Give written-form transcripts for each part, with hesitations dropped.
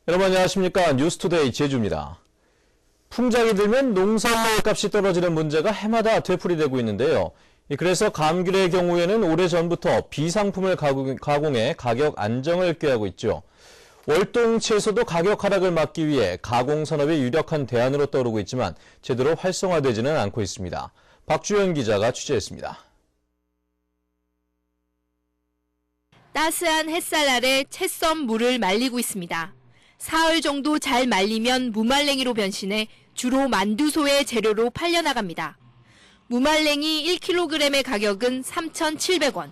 여러분 안녕하십니까. 뉴스투데이 제주입니다. 풍작이 들면 농산물 값이 떨어지는 문제가 해마다 되풀이되고 있는데요. 그래서 감귤의 경우에는 오래전부터 비상품을 가공해 가격 안정을 꾀하고 있죠. 월동 채소도 가격 하락을 막기 위해 가공산업의 유력한 대안으로 떠오르고 있지만 제대로 활성화되지는 않고 있습니다. 박주연 기자가 취재했습니다. 따스한 햇살 아래 채썬 물을 말리고 있습니다. 사흘 정도 잘 말리면 무말랭이로 변신해 주로 만두소의 재료로 팔려나갑니다. 무말랭이 1kg의 가격은 3,700원.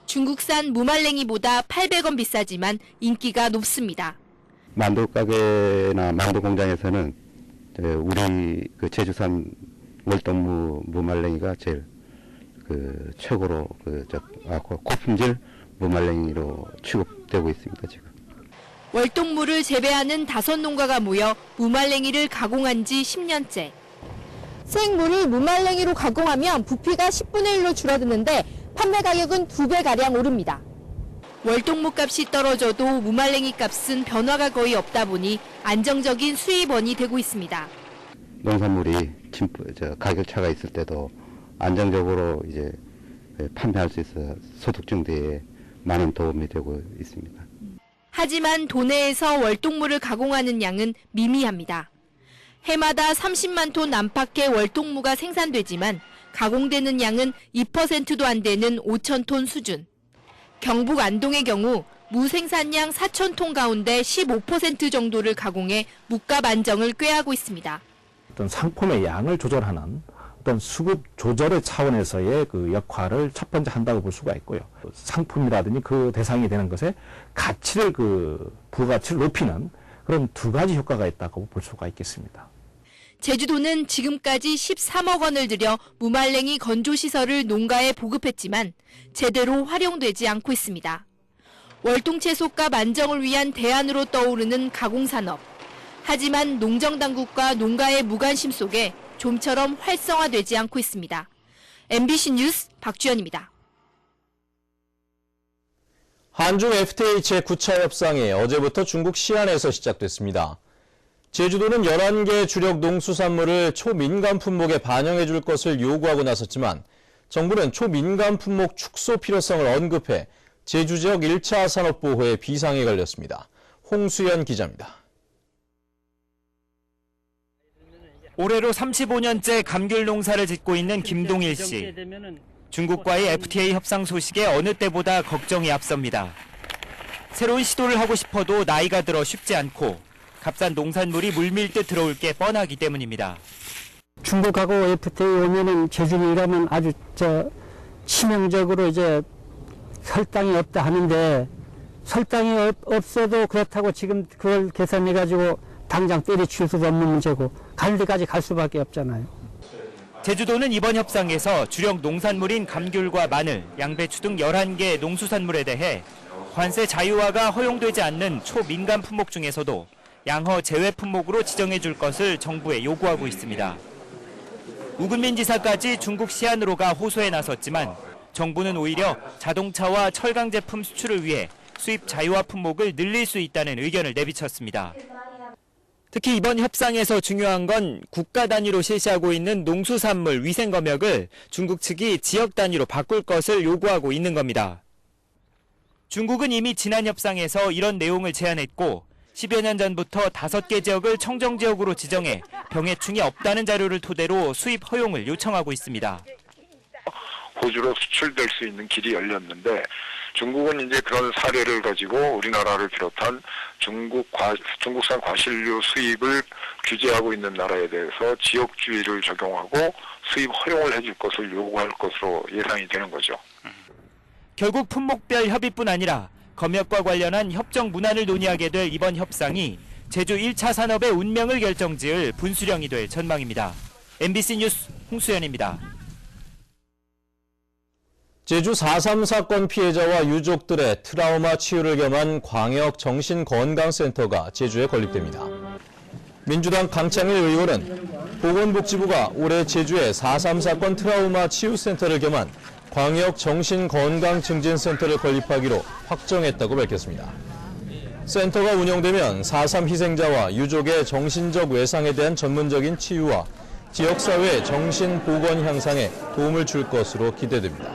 중국산 무말랭이보다 800원 비싸지만 인기가 높습니다. 만두 가게나 만두 공장에서는 우리 제주산 월동무 무말랭이가 제일 최고로 고품질 무말랭이로 취급되고 있습니다, 지금. 월동무를 재배하는 5농가가 모여 무말랭이를 가공한 지 10년째. 생물을 무말랭이로 가공하면 부피가 10분의 1로 줄어드는데 판매 가격은 2배가량 오릅니다. 월동무 값이 떨어져도 무말랭이 값은 변화가 거의 없다 보니 안정적인 수입원이 되고 있습니다. 농산물이 가격 차가 있을 때도 안정적으로 이제 판매할 수 있어 소득 증대에 많은 도움이 되고 있습니다. 하지만 도내에서 월동무를 가공하는 양은 미미합니다. 해마다 30만 톤 안팎의 월동무가 생산되지만 가공되는 양은 2%도 안 되는 5천 톤 수준. 경북 안동의 경우 무 생산량 4천 톤 가운데 15% 정도를 가공해 무값 안정을 꾀하고 있습니다. 어떤 상품의 양을 조절하는 어떤 수급 조절의 차원에서의 역할을 첫 번째 한다고 볼 수가 있고요. 상품이라든지 그 대상이 되는 것에 가치를 부가치를 높이는 그런 두 가지 효과가 있다고 볼 수가 있겠습니다. 제주도는 지금까지 13억 원을 들여 무말랭이 건조시설을 농가에 보급했지만 제대로 활용되지 않고 있습니다. 월동채소값 안정을 위한 대안으로 떠오르는 가공산업. 하지만 농정당국과 농가의 무관심 속에 좀처럼 활성화되지 않고 있습니다. MBC 뉴스 박주연입니다. 한중 FTA 제9차 협상이 어제부터 중국 시안에서 시작됐습니다. 제주도는 11개 주력 농수산물을 초민감 품목에 반영해 줄 것을 요구하고 나섰지만 정부는 초민감 품목 축소 필요성을 언급해 제주 지역 1차 산업보호에 비상이 걸렸습니다. 홍수연 기자입니다. 올해로 35년째 감귤 농사를 짓고 있는 김동일 씨. 중국과의 FTA 협상 소식에 어느 때보다 걱정이 앞섭니다. 새로운 시도를 하고 싶어도 나이가 들어 쉽지 않고 값싼 농산물이 물밀듯 들어올 게 뻔하기 때문입니다. 중국하고 FTA 오면은 제주는 이러면 아주 치명적으로 이제 설당이 없다 하는데 설당이 없어도 그렇다고 지금 그걸 계산해가지고 당장 때려칠 수도 없는 문제고 갈 데까지 갈 수밖에 없잖아요. 제주도는 이번 협상에서 주력 농산물인 감귤과 마늘, 양배추 등 11개 농수산물에 대해 관세 자유화가 허용되지 않는 초민감 품목 중에서도 양허 제외 품목으로 지정해 줄 것을 정부에 요구하고 있습니다. 우금민 지사까지 중국 시안으로 가 호소에 나섰지만 정부는 오히려 자동차와 철강 제품 수출을 위해 수입 자유화 품목을 늘릴 수 있다는 의견을 내비쳤습니다. 특히 이번 협상에서 중요한 건 국가 단위로 실시하고 있는 농수산물 위생검역을 중국 측이 지역 단위로 바꿀 것을 요구하고 있는 겁니다. 중국은 이미 지난 협상에서 이런 내용을 제안했고 10여 년 전부터 5개 지역을 청정지역으로 지정해 병해충이 없다는 자료를 토대로 수입 허용을 요청하고 있습니다. 호주로 수출될 수 있는 길이 열렸는데 중국은 이제 그런 사례를 가지고 우리나라를 비롯한 중국산 과실류 수입을 규제하고 있는 나라에 대해서 지역주의를 적용하고 수입 허용을 해줄 것을 요구할 것으로 예상이 되는 거죠. 결국 품목별 협의뿐 아니라 검역과 관련한 협정 문안을 논의하게 될 이번 협상이 제주 1차 산업의 운명을 결정지을 분수령이 될 전망입니다. MBC 뉴스 홍수연입니다. 제주 4.3 사건 피해자와 유족들의 트라우마 치유를 겸한 광역정신건강센터가 제주에 건립됩니다. 민주당 강창일 의원은 보건복지부가 올해 제주에 4.3 사건 트라우마 치유센터를 겸한 광역정신건강증진센터를 건립하기로 확정했다고 밝혔습니다. 센터가 운영되면 4.3 희생자와 유족의 정신적 외상에 대한 전문적인 치유와 지역사회 정신보건 향상에 도움을 줄 것으로 기대됩니다.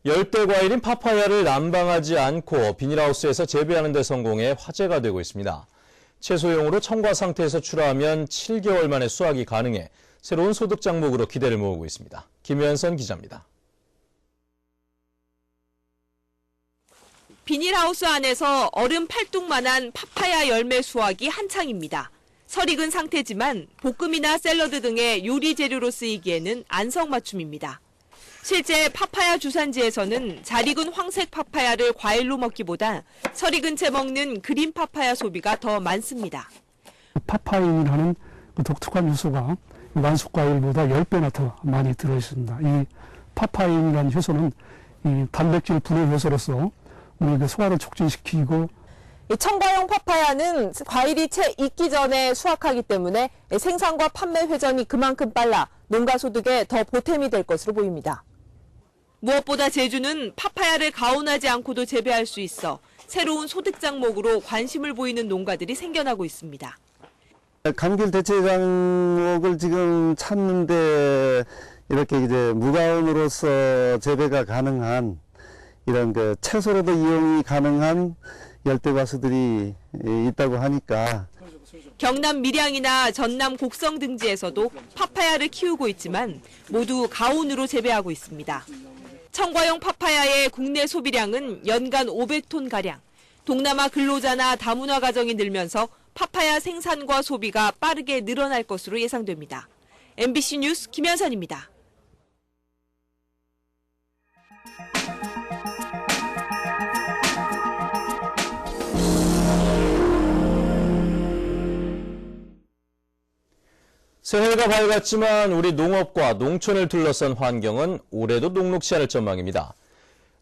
열대과일인 파파야를 난방하지 않고 비닐하우스에서 재배하는 데 성공해 화제가 되고 있습니다. 채소용으로 청과 상태에서 출하하면 7개월 만에 수확이 가능해 새로운 소득 장목으로 기대를 모으고 있습니다. 김현선 기자입니다. 비닐하우스 안에서 얼음 팔뚝만한 파파야 열매 수확이 한창입니다. 설이 익은 상태지만 볶음이나 샐러드 등의 요리 재료로 쓰이기에는 안성맞춤입니다. 실제 파파야 주산지에서는 잘 익은 황색 파파야를 과일로 먹기보다 설 익은 채 먹는 그린 파파야 소비가 더 많습니다. 파파인이라는 그 독특한 요소가 완숙과일보다 10배나 더 많이 들어있습니다. 이 파파인이라는 효소는 이 단백질 분해 효소로서 우리 그 소화를 촉진시키고, 이 청과용 파파야는 과일이 채 익기 전에 수확하기 때문에 생산과 판매 회전이 그만큼 빨라 농가 소득에 더 보탬이 될 것으로 보입니다. 무엇보다 제주는 파파야를 가온하지 않고도 재배할 수 있어 새로운 소득 장목으로 관심을 보이는 농가들이 생겨나고 있습니다. 감귤 대체 장목을 지금 찾는데 이렇게 이제 무가온으로서 재배가 가능한 이런 그 채소로도 이용이 가능한 열대과수들이 있다고 하니까. 경남 밀양이나 전남 곡성 등지에서도 파파야를 키우고 있지만 모두 가온으로 재배하고 있습니다. 청과용 파파야의 국내 소비량은 연간 500톤가량. 동남아 근로자나 다문화 가정이 늘면서 파파야 생산과 소비가 빠르게 늘어날 것으로 예상됩니다. MBC 뉴스 김현선입니다. 새해가 밝았지만 우리 농업과 농촌을 둘러싼 환경은 올해도 녹록지 않을 전망입니다.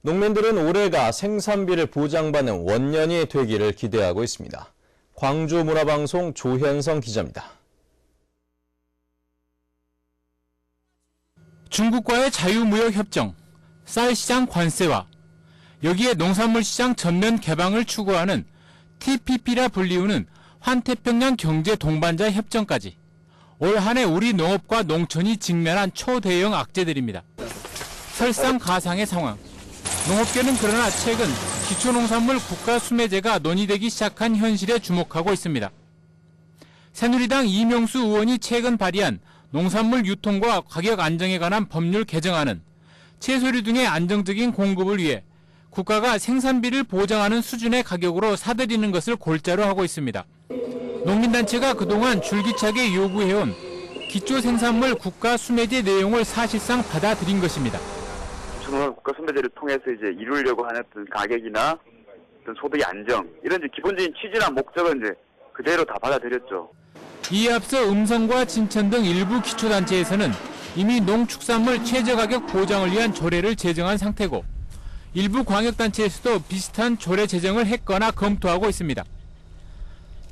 농민들은 올해가 생산비를 보장받는 원년이 되기를 기대하고 있습니다. 광주문화방송 조현성 기자입니다. 중국과의 자유무역협정, 쌀시장 관세와 여기에 농산물시장 전면 개방을 추구하는 TPP라 불리우는 환태평양 경제 동반자 협정까지 올 한 해 우리 농업과 농촌이 직면한 초대형 악재들입니다. 설상가상의 상황. 농업계는 그러나 최근 기초농산물 국가수매제가 논의되기 시작한 현실에 주목하고 있습니다. 새누리당 이명수 의원이 최근 발의한 농산물 유통과 가격 안정에 관한 법률 개정안은 채소류 등의 안정적인 공급을 위해 국가가 생산비를 보장하는 수준의 가격으로 사들이는 것을 골자로 하고 있습니다. 농민단체가 그동안 줄기차게 요구해온 기초생산물 국가수매제 내용을 사실상 받아들인 것입니다. 국가수매제를 통해서 이제 이루려고 하는 어떤 가격이나 어떤 소득의 안정 이런 이제 기본적인 취지나 목적은 이제 그대로 다 받아들였죠. 이에 앞서 음성과 진천 등 일부 기초단체에서는 이미 농축산물 최저가격 보장을 위한 조례를 제정한 상태고 일부 광역단체에서도 비슷한 조례 제정을 했거나 검토하고 있습니다.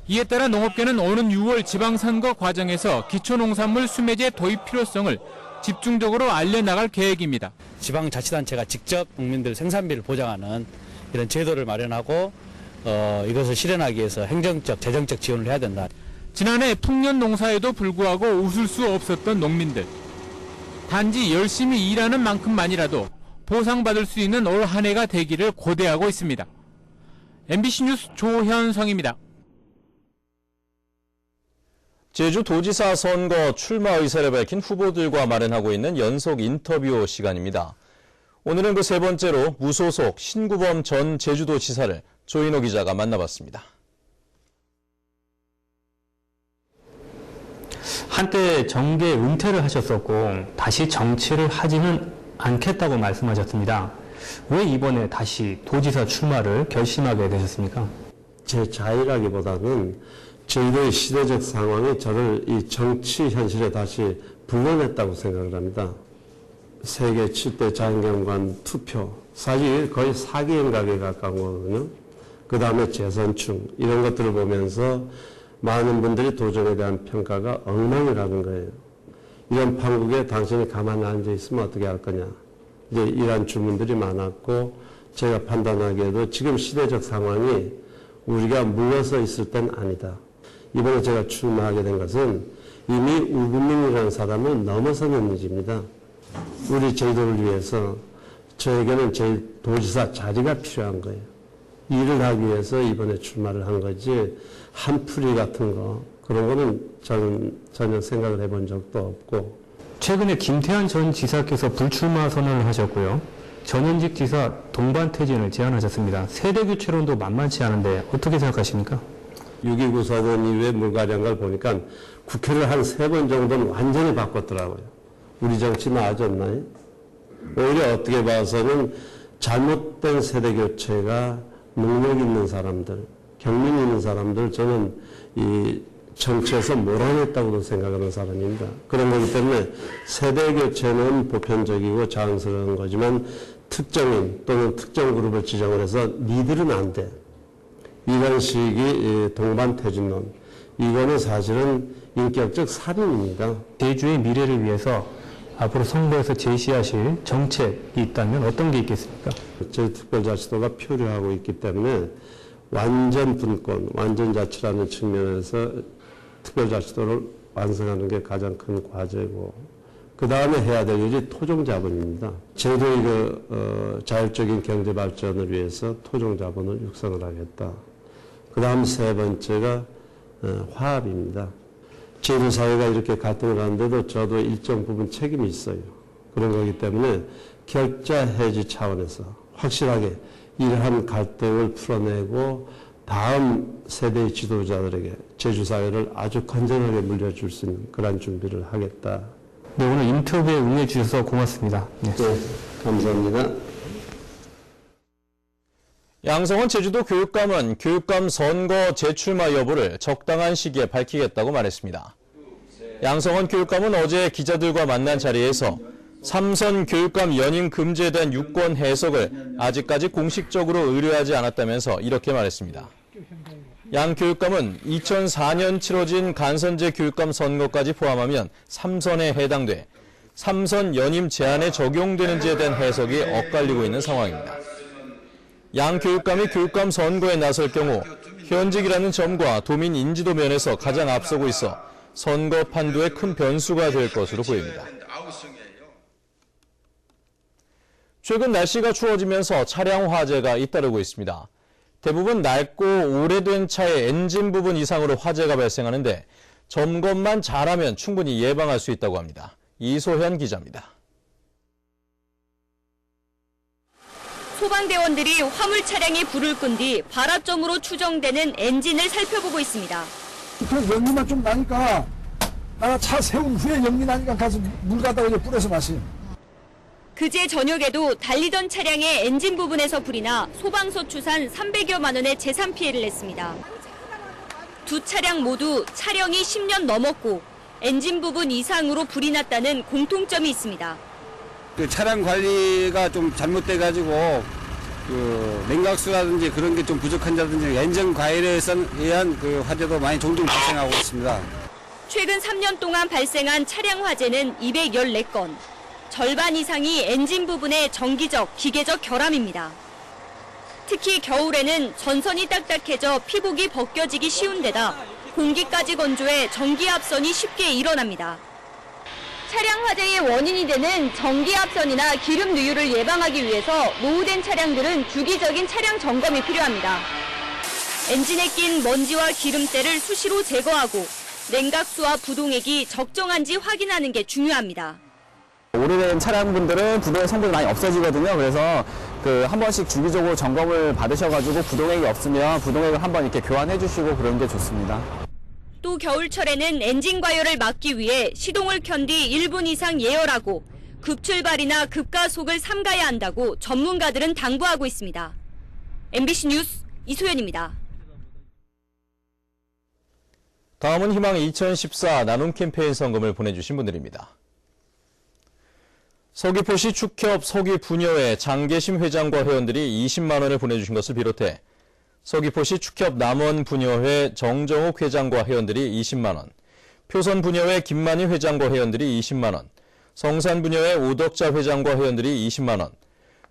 이에 따라 농업계는 오는 6월 지방선거 과정에서 기초농산물 수매제 도입 필요성을 집중적으로 알려나갈 계획입니다. 지방자치단체가 직접 농민들 생산비를 보장하는 이런 제도를 마련하고 이것을 실현하기 위해서 행정적, 재정적 지원을 해야 된다. 지난해 풍년 농사에도 불구하고 웃을 수 없었던 농민들. 단지 열심히 일하는 만큼만이라도 보상받을 수 있는 올 한 해가 되기를 고대하고 있습니다. MBC 뉴스 조현성입니다. 제주도지사 선거 출마 의사를 밝힌 후보들과 마련하고 있는 연속 인터뷰 시간입니다. 오늘은 그 세 번째로 무소속 신구범 전 제주도지사를 조인호 기자가 만나봤습니다. 한때 정계 은퇴를 하셨었고 다시 정치를 하지는 않겠다고 말씀하셨습니다. 왜 이번에 다시 도지사 출마를 결심하게 되셨습니까? 제 자의라기보다는 저희들의 시대적 상황이 저를 이 정치 현실에 다시 불러냈다고 생각을 합니다. 세계 7대 자연경관 투표, 사실 거의 사기 행각에 가까운 거거든요. 그 다음에 재선충, 이런 것들을 보면서 많은 분들이 도전에 대한 평가가 엉망이라는 거예요. 이런 판국에 당신이 가만히 앉아 있으면 어떻게 할 거냐. 이제 이런 주문들이 많았고, 제가 판단하기에도 지금 시대적 상황이 우리가 물러서 있을 땐 아니다. 이번에 제가 출마하게 된 것은 이미 우국민이라는 사람을 넘어서는 일입니다. 우리 제도를 위해서 저에게는 제2도지사 자리가 필요한 거예요. 일을 하기 위해서 이번에 출마를 한 거지 한풀이 같은 거 그런 거는 저는 전혀 생각을 해본 적도 없고. 최근에 김태환 전 지사께서 불출마 선언을 하셨고요. 전현직 지사 동반 퇴진을 제안하셨습니다. 세대 교체론도 만만치 않은데 어떻게 생각하십니까? 6.29 사건 이후에 물갈이한 보니까 국회를 한 3번 정도는 완전히 바꿨더라고요. 우리 정치 나아졌나요? 오히려 어떻게 봐서는 잘못된 세대 교체가 능력 있는 사람들, 경륜 있는 사람들, 저는 이 정치에서 몰아냈다고도 생각하는 사람입니다. 그런 거기 때문에 세대 교체는 보편적이고 자연스러운 거지만 특정인 또는 특정 그룹을 지정을 해서 니들은 안 돼. 이런 식의 동반 퇴진론. 이거는 사실은 인격적 살인입니다. 제주의 미래를 위해서 앞으로 선거에서 제시하실 정책이 있다면 어떤 게 있겠습니까? 제주특별자치도가 표류하고 있기 때문에 완전 분권, 완전 자치라는 측면에서 특별자치도를 완성하는 게 가장 큰 과제고, 그 다음에 해야 될 일이 토종자본입니다. 제도의 자율적인 경제 발전을 위해서 토종자본을 육성을 하겠다. 그 다음 3번째가 화합입니다. 제도 사회가 이렇게 갈등을 하는데도 저도 일정 부분 책임이 있어요. 그런 거기 때문에 결자 해지 차원에서 확실하게 이러한 갈등을 풀어내고 다음 세대의 지도자들에게 제주사회를 아주 건전하게 물려줄 수 있는 그런 준비를 하겠다. 네, 오늘 인터뷰에 응해주셔서 고맙습니다. 네, 감사합니다. 양성원 제주도 교육감은 교육감 선거 재출마 여부를 적당한 시기에 밝히겠다고 말했습니다. 양성원 교육감은 어제 기자들과 만난 자리에서 3선 교육감 연임 금지에 대한 유권 해석을 아직까지 공식적으로 의뢰하지 않았다면서 이렇게 말했습니다. 양 교육감은 2004년 치러진 간선제 교육감 선거까지 포함하면 3선에 해당돼 3선 연임 제한에 적용되는지에 대한 해석이 엇갈리고 있는 상황입니다. 양 교육감이 교육감 선거에 나설 경우 현직이라는 점과 도민 인지도 면에서 가장 앞서고 있어 선거 판도에 큰 변수가 될 것으로 보입니다. 최근 날씨가 추워지면서 차량 화재가 잇따르고 있습니다. 대부분 낡고 오래된 차의 엔진 부분 이상으로 화재가 발생하는데 점검만 잘하면 충분히 예방할 수 있다고 합니다. 이소현 기자입니다. 소방대원들이 화물 차량에 불을 끈 뒤 발화점으로 추정되는 엔진을 살펴보고 있습니다. 그 연기만 좀 나니까 나 차 세운 후에 연기 나니까 가서 물 갖다가 이제 뿌려서 마시. 그제 저녁에도 달리던 차량의 엔진 부분에서 불이 나 소방서 추산 300여만 원의 재산 피해를 냈습니다. 두 차량 모두 차량이 10년 넘었고 엔진 부분 이상으로 불이 났다는 공통점이 있습니다. 그 차량 관리가 좀 잘못돼가지고 그 냉각수라든지 그런 게 좀 부족한다든지 엔진 과열에 의한 그 화재도 많이 종종 발생하고 있습니다. 최근 3년 동안 발생한 차량 화재는 214건. 절반 이상이 엔진 부분의 정기적, 기계적 결함입니다. 특히 겨울에는 전선이 딱딱해져 피복이 벗겨지기 쉬운 데다 공기까지 건조해 전기압선이 쉽게 일어납니다. 차량 화재의 원인이 되는 전기압선이나 기름 누유를 예방하기 위해서 노후된 차량들은 주기적인 차량 점검이 필요합니다. 엔진에 낀 먼지와 기름때를 수시로 제거하고 냉각수와 부동액이 적정한지 확인하는 게 중요합니다. 오래된 차량분들은 부동액 성분이 많이 없어지거든요. 그래서 한 번씩 주기적으로 점검을 받으셔가지고 부동액이 없으면 부동액을 한번 이렇게 교환해 주시고 그런 게 좋습니다. 또 겨울철에는 엔진 과열을 막기 위해 시동을 켠 뒤 1분 이상 예열하고 급출발이나 급가속을 삼가야 한다고 전문가들은 당부하고 있습니다. MBC 뉴스 이소연입니다. 다음은 희망 2014 나눔 캠페인 성금을 보내주신 분들입니다. 서귀포시 축협 서귀부녀회 장계심 회장과 회원들이 20만 원을 보내주신 것을 비롯해 서귀포시 축협 남원부녀회 정정욱 회장과 회원들이 20만 원, 표선부녀회 김만희 회장과 회원들이 20만 원, 성산부녀회 오덕자 회장과 회원들이 20만 원,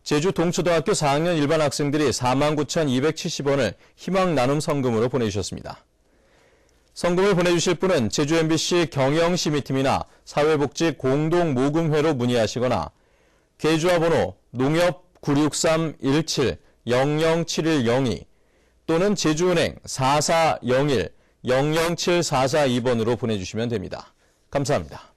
제주 동초등학교 4학년 일반 학생들이 49,270원을 희망 나눔 성금으로 보내주셨습니다. 성금을 보내주실 분은 제주 MBC 경영심의팀이나 사회복지 공동모금회로 문의하시거나 계좌 번호 농협 963-17-007102 또는 제주은행 4401-007442번으로 보내주시면 됩니다. 감사합니다.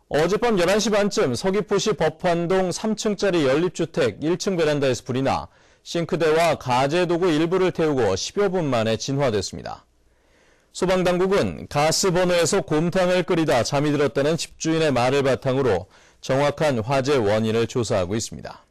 어젯밤 11시 반쯤 서귀포시 법환동 3층짜리 연립주택 1층 베란다에서 불이 나 싱크대와 가재도구 일부를 태우고 10여 분 만에 진화됐습니다. 소방당국은 가스버너에서 곰탕을 끓이다 잠이 들었다는 집주인의 말을 바탕으로 정확한 화재 원인을 조사하고 있습니다.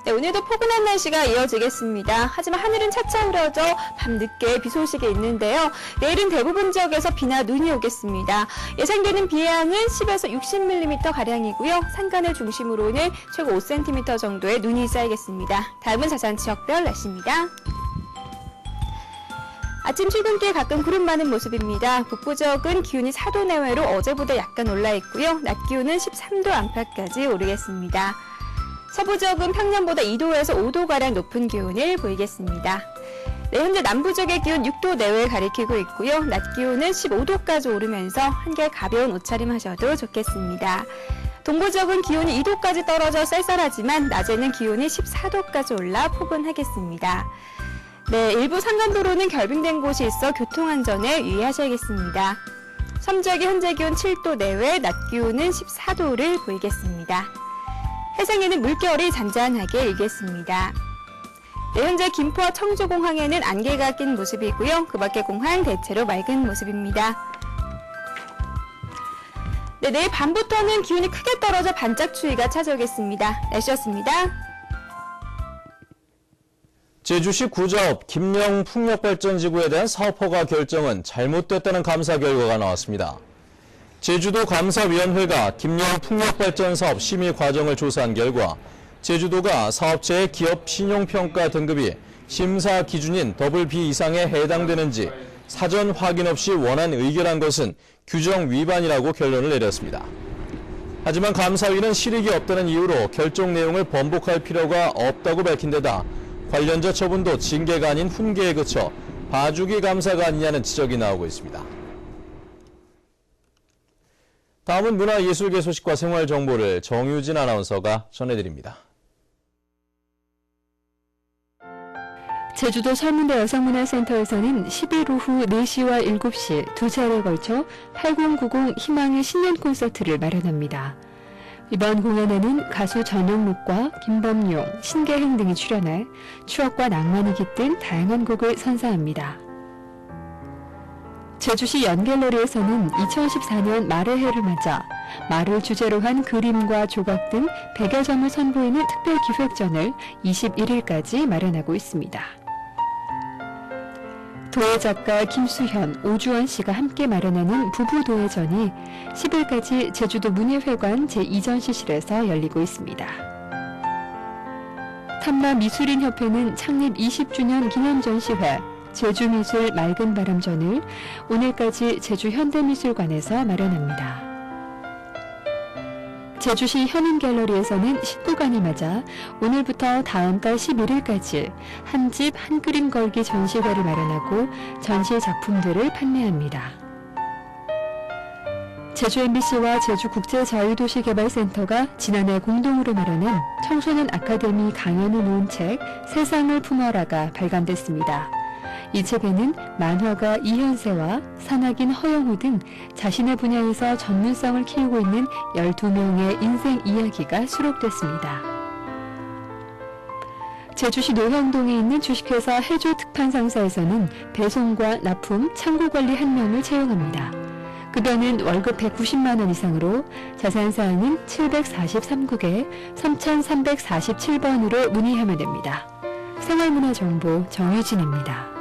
네, 오늘도 포근한 날씨가 이어지겠습니다. 하지만 하늘은 차차 흐려져 밤늦게 비 소식이 있는데요. 내일은 대부분 지역에서 비나 눈이 오겠습니다. 예상되는 비 양은 10에서 60mm가량이고요. 산간을 중심으로는 최고 5cm 정도의 눈이 쌓이겠습니다. 다음은 자세한 지역별 날씨입니다. 아침 출근길 가끔 구름 많은 모습입니다. 북부 지역은 기온이 4도 내외로 어제보다 약간 올라 있고요. 낮 기온은 13도 안팎까지 오르겠습니다. 서부 지역은 평년보다 2도에서 5도가량 높은 기온을 보이겠습니다. 네, 현재 남부 지역의 기온 6도 내외를 가리키고 있고요. 낮 기온은 15도까지 오르면서 한결 가벼운 옷차림 하셔도 좋겠습니다. 동부 지역은 기온이 2도까지 떨어져 쌀쌀하지만 낮에는 기온이 14도까지 올라 포근하겠습니다. 네, 일부 산간도로는 결빙된 곳이 있어 교통안전에 유의하셔야겠습니다. 섬 지역의 현재 기온 7도 내외, 낮 기온은 14도를 보이겠습니다. 해상에는 물결이 잔잔하게 일겠습니다. 네, 현재 김포와 청주공항에는 안개가 낀 모습이고요. 그 밖의 공항 대체로 맑은 모습입니다. 네, 내일 밤부터는 기온이 크게 떨어져 반짝 추위가 찾아오겠습니다. 날씨였습니다. 제주시 구자읍 김영풍력발전지구에 대한 사업 허가 결정은 잘못됐다는 감사 결과가 나왔습니다. 제주도 감사위원회가 김영풍력발전사업 심의 과정을 조사한 결과 제주도가 사업체의 기업 신용평가 등급이 심사 기준인 더블B 이상에 해당되는지 사전 확인 없이 원안 의결한 것은 규정 위반이라고 결론을 내렸습니다. 하지만 감사위는 실익이 없다는 이유로 결정 내용을 번복할 필요가 없다고 밝힌 데다 관련자 처분도 징계가 아닌 훈계에 그쳐 봐주기 감사가 아니냐는 지적이 나오고 있습니다. 다음은 문화예술계 소식과 생활 정보를 정유진 아나운서가 전해드립니다. 제주도 설문대 여성문화센터에서는 10일 오후 4시와 7시 두 차례에 걸쳐 8090 희망의 신년 콘서트를 마련합니다. 이번 공연에는 가수 전영록과 김범용, 신계행 등이 출연해 추억과 낭만이 깃든 다양한 곡을 선사합니다. 제주시 연갤러리에서는 2014년 말의 해를 맞아 말을 주제로 한 그림과 조각 등 100여 점을 선보이는 특별 기획전을 21일까지 마련하고 있습니다. 도예 작가 김수현, 오주원 씨가 함께 마련하는 부부 도예전이 10일까지 제주도 문예회관 제2전시실에서 열리고 있습니다. 탐라미술인협회는 창립 20주년 기념전시회 제주미술 맑은 바람전을 오늘까지 제주현대미술관에서 마련합니다. 제주시 현인갤러리에서는 19간을 맞아 오늘부터 다음 달 11일까지 한 집 한 그림 걸기 전시회를 마련하고 전시 작품들을 판매합니다. 제주 MBC와 제주국제자유도시개발센터가 지난해 공동으로 마련한 청소년 아카데미 강연을 놓은 책 세상을 품어라가 발간됐습니다. 이 책에는 만화가 이현세와 산악인 허영우 등 자신의 분야에서 전문성을 키우고 있는 12명의 인생 이야기가 수록됐습니다. 제주시 노형동에 있는 주식회사 해조 특판상사에서는 배송과 납품, 창고관리 1명을 채용합니다. 급여는 월급 190만 원 이상으로 자세한 사항은 743국에 3347번으로 문의하면 됩니다. 생활문화정보 정유진입니다.